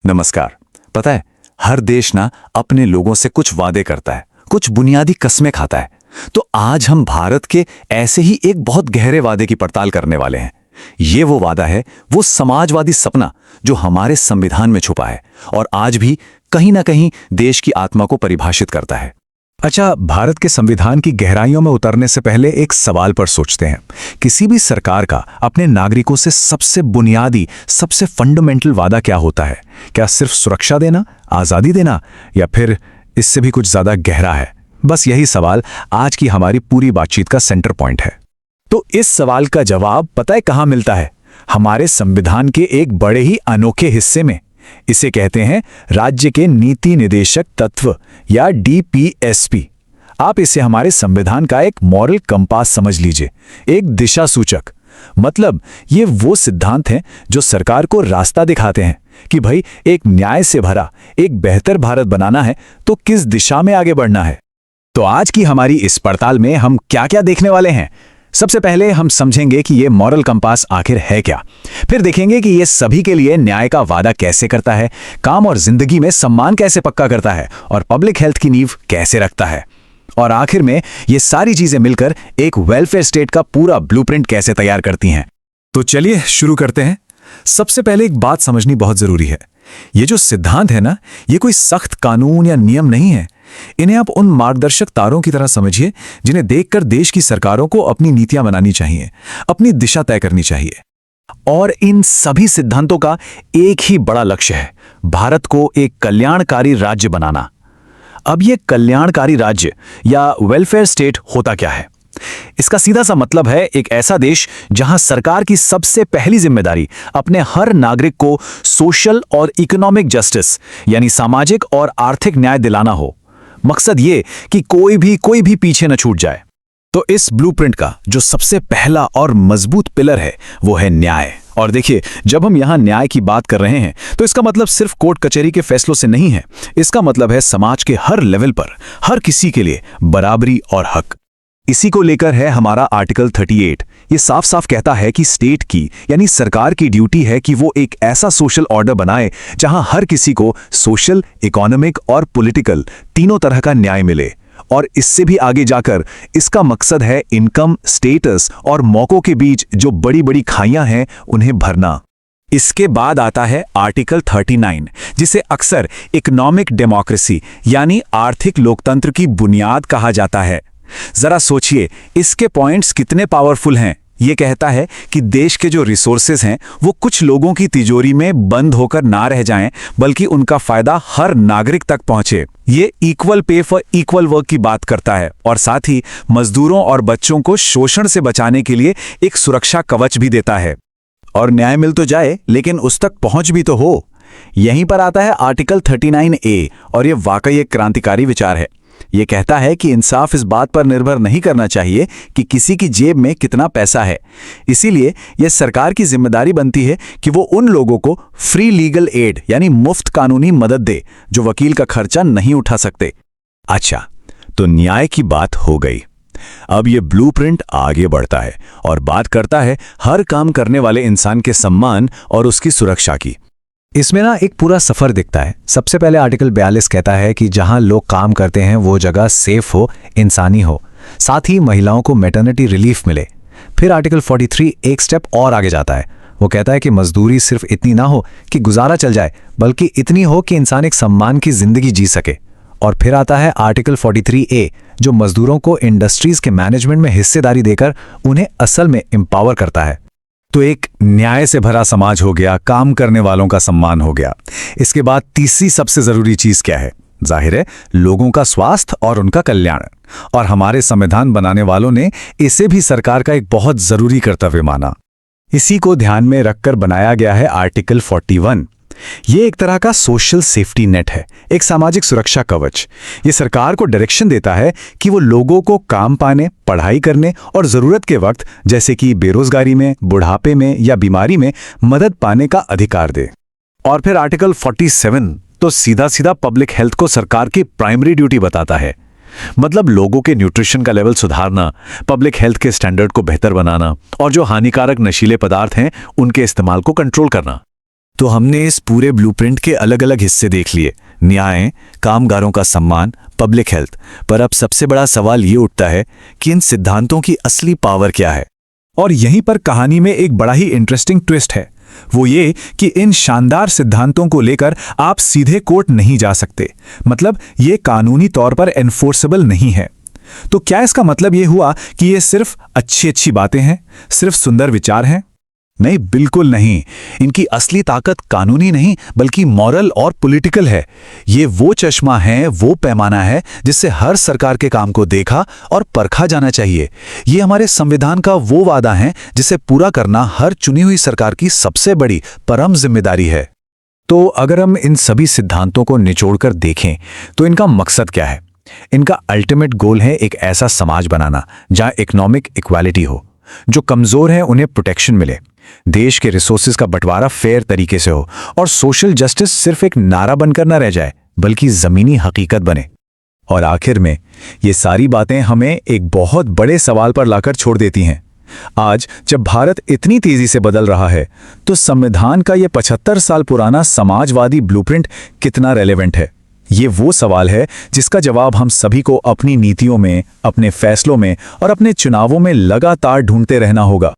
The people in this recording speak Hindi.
नमस्कार। पता है, हर देश ना अपने लोगों से कुछ वादे करता है, कुछ बुनियादी कस्में खाता है। तो आज हम भारत के ऐसे ही एक बहुत गहरे वादे की पड़ताल करने वाले हैं। ये वो वादा है, वो समाजवादी सपना जो हमारे संविधान में छुपा है और आज भी कहीं ना कहीं देश की आत्मा को परिभाषित करता है। अच्छा, भारत के संविधान की गहराइयों में उतरने से पहले एक सवाल पर सोचते हैं। किसी भी सरकार का अपने नागरिकों से सबसे बुनियादी, सबसे फंडामेंटल वादा क्या होता है? क्या सिर्फ सुरक्षा देना, आज़ादी देना, या फिर इससे भी कुछ ज़्यादा गहरा है? बस यही सवाल आज की हमारी पूरी बातचीत का सेंटर पॉइंट है। तो इस सवाल का जवाब पता है कहाँ मिलता है? हमारे संविधान के एक बड़े ही अनोखे हिस्से में। इसे कहते हैं राज्य के नीति निदेशक तत्व या डीपीएसपी। आप इसे हमारे संविधान का एक मॉरल कंपास समझ लीजिए, एक दिशा सूचक। मतलब ये वो सिद्धांत हैं जो सरकार को रास्ता दिखाते हैं कि भाई एक न्याय से भरा एक बेहतर भारत बनाना है तो किस दिशा में आगे बढ़ना है। तो आज की हमारी इस पड़ताल में हम क्या क्या देखने वाले हैं? सबसे पहले हम समझेंगे कि ये मॉरल कंपास आखिर है क्या। फिर देखेंगे कि ये सभी के लिए न्याय का वादा कैसे करता है, काम और जिंदगी में सम्मान कैसे पक्का करता है और पब्लिक हेल्थ की नींव कैसे रखता है। और आखिर में ये सारी चीजें मिलकर एक वेलफेयर स्टेट का पूरा ब्लूप्रिंट कैसे तैयार करती हैं। तो चलिए शुरू करते हैं। सबसे पहले एक बात समझनी बहुत जरूरी है। ये जो सिद्धांत है ना, ये कोई सख्त कानून या नियम नहीं है। इन्हें आप उन मार्गदर्शक तारों की तरह समझिए जिन्हें देखकर देश की सरकारों को अपनी नीतियां बनानी चाहिए, अपनी दिशा तय करनी चाहिए। और इन सभी सिद्धांतों का एक ही बड़ा लक्ष्य है, भारत को एक कल्याणकारी राज्य बनाना। अब ये कल्याणकारी राज्य या वेलफेयर स्टेट होता क्या है? इसका सीधा सा मतलब है एक ऐसा देश जहां सरकार की सबसे पहली जिम्मेदारी अपने हर नागरिक को सोशल और इकोनॉमिक जस्टिस यानी सामाजिक और आर्थिक न्याय दिलाना हो। मकसद ये कि कोई भी पीछे न छूट जाए। तो इस ब्लूप्रिंट का जो सबसे पहला और मजबूत पिलर है वो है न्याय। और देखिए, जब हम यहां न्याय की बात कर रहे हैं तो इसका मतलब सिर्फ कोर्ट कचहरी के फैसलों से नहीं है। इसका मतलब है समाज के हर लेवल पर हर किसी के लिए बराबरी और हक। इसी को लेकर है हमारा आर्टिकल 38। ये साफ साफ कहता है कि स्टेट की यानी सरकार की ड्यूटी है कि वो एक ऐसा सोशल ऑर्डर बनाए जहां हर किसी को सोशल, इकोनॉमिक और पॉलिटिकल तीनों तरह का न्याय मिले। और इससे भी आगे जाकर इसका मकसद है इनकम, स्टेटस और मौकों के बीच जो बड़ी बड़ी खाइयां हैं उन्हें भरना। इसके बाद आता है आर्टिकल 39, जिसे अक्सर इकोनॉमिक डेमोक्रेसी यानी आर्थिक लोकतंत्र की बुनियाद कहा जाता है। जरा सोचिए, इसके पॉइंट्स कितने पावरफुल हैं। ये कहता है कि देश के जो रिसोर्सेज हैं वो कुछ लोगों की तिजोरी में बंद होकर ना रह जाएं, बल्कि उनका फायदा हर नागरिक तक पहुंचे। ये equal pay for equal work की बात करता है और साथ ही मजदूरों और बच्चों को शोषण से बचाने के लिए एक सुरक्षा कवच भी देता है। और न्याय मिल तो जाए, लेकिन उस तक पहुंच भी तो हो। यहीं पर आता है आर्टिकल 39A और ये वाकई एक क्रांतिकारी विचार है। ये कहता है कि इंसाफ इस बात पर निर्भर नहीं करना चाहिए कि किसी की जेब में कितना पैसा है। इसीलिए यह सरकार की जिम्मेदारी बनती है कि वो उन लोगों को फ्री लीगल एड यानी मुफ्त कानूनी मदद दे जो वकील का खर्चा नहीं उठा सकते। अच्छा, तो न्याय की बात हो गई। अब ये ब्लूप्रिंट आगे बढ़ता है और बात करता है हर काम करने वाले इंसान के सम्मान और उसकी सुरक्षा की। इसमें ना एक पूरा सफर दिखता है। सबसे पहले आर्टिकल 42 कहता है कि जहां लोग काम करते हैं वो जगह सेफ हो, इंसानी हो, साथ ही महिलाओं को मैटरनिटी रिलीफ मिले। फिर आर्टिकल 43 एक स्टेप और आगे जाता है। वो कहता है कि मजदूरी सिर्फ इतनी ना हो कि गुजारा चल जाए, बल्कि इतनी हो कि इंसान एक सम्मान की जिंदगी जी सके। और फिर आता है आर्टिकल 43A, जो मजदूरों को इंडस्ट्रीज के मैनेजमेंट में हिस्सेदारी देकर उन्हें असल में एम्पावर करता है। तो एक न्याय से भरा समाज हो गया, काम करने वालों का सम्मान हो गया। इसके बाद तीसरी सबसे जरूरी चीज क्या है? जाहिर है, लोगों का स्वास्थ्य और उनका कल्याण। और हमारे संविधान बनाने वालों ने इसे भी सरकार का एक बहुत जरूरी कर्तव्य माना। इसी को ध्यान में रखकर बनाया गया है आर्टिकल 41। ये एक तरह का सोशल सेफ्टी नेट है, एक सामाजिक सुरक्षा कवच। ये सरकार को डायरेक्शन देता है कि वो लोगों को काम पाने, पढ़ाई करने और जरूरत के वक्त जैसे कि बेरोजगारी में, बुढ़ापे में या बीमारी में मदद पाने का अधिकार दे। और फिर आर्टिकल 47 तो सीधा सीधा पब्लिक हेल्थ को सरकार की प्राइमरी ड्यूटी बताता है। मतलब लोगों के न्यूट्रिशन का लेवल सुधारना, पब्लिक हेल्थ के स्टैंडर्ड को बेहतर बनाना और जो हानिकारक नशीले पदार्थ हैं उनके इस्तेमाल को कंट्रोल करना। तो हमने इस पूरे ब्लूप्रिंट के अलग अलग हिस्से देख लिए, न्याय, कामगारों का सम्मान, पब्लिक हेल्थ। पर अब सबसे बड़ा सवाल ये उठता है कि इन सिद्धांतों की असली पावर क्या है। और यहीं पर कहानी में एक बड़ा ही इंटरेस्टिंग ट्विस्ट है, वो ये कि इन शानदार सिद्धांतों को लेकर आप सीधे कोर्ट नहीं जा सकते। मतलब ये कानूनी तौर पर एनफोर्सेबल नहीं है। तो क्या इसका मतलब ये हुआ कि ये सिर्फ अच्छी अच्छी बातें हैं, सिर्फ सुंदर विचार हैं? नहीं, बिल्कुल नहीं। इनकी असली ताकत कानूनी नहीं बल्कि मॉरल और पॉलिटिकल है। ये वो चश्मा है, वो पैमाना है जिससे हर सरकार के काम को देखा और परखा जाना चाहिए। ये हमारे संविधान का वो वादा है जिसे पूरा करना हर चुनी हुई सरकार की सबसे बड़ी परम जिम्मेदारी है। तो अगर हम इन सभी सिद्धांतों को निचोड़कर देखें तो इनका मकसद क्या है? इनका अल्टीमेट गोल है एक ऐसा समाज बनाना जहां इकोनॉमिक इक्वालिटी हो, जो कमजोर हैं उन्हें प्रोटेक्शन मिले, देश के रिसोर्सेज का बंटवारा फेयर तरीके से हो और सोशल जस्टिस सिर्फ एक नारा बनकर न रह जाए बल्कि जमीनी हकीकत बने। और आखिर में ये सारी बातें हमें एक बहुत बड़े सवाल पर लाकर छोड़ देती हैं। आज जब भारत इतनी तेजी से बदल रहा है तो संविधान का ये 75 साल पुराना समाजवादी ब्लूप्रिंट कितना रेलेवेंट है? ये वो सवाल है जिसका जवाब हम सभी को अपनी नीतियों में, अपने फैसलों में और अपने चुनावों में लगातार ढूंढते रहना होगा।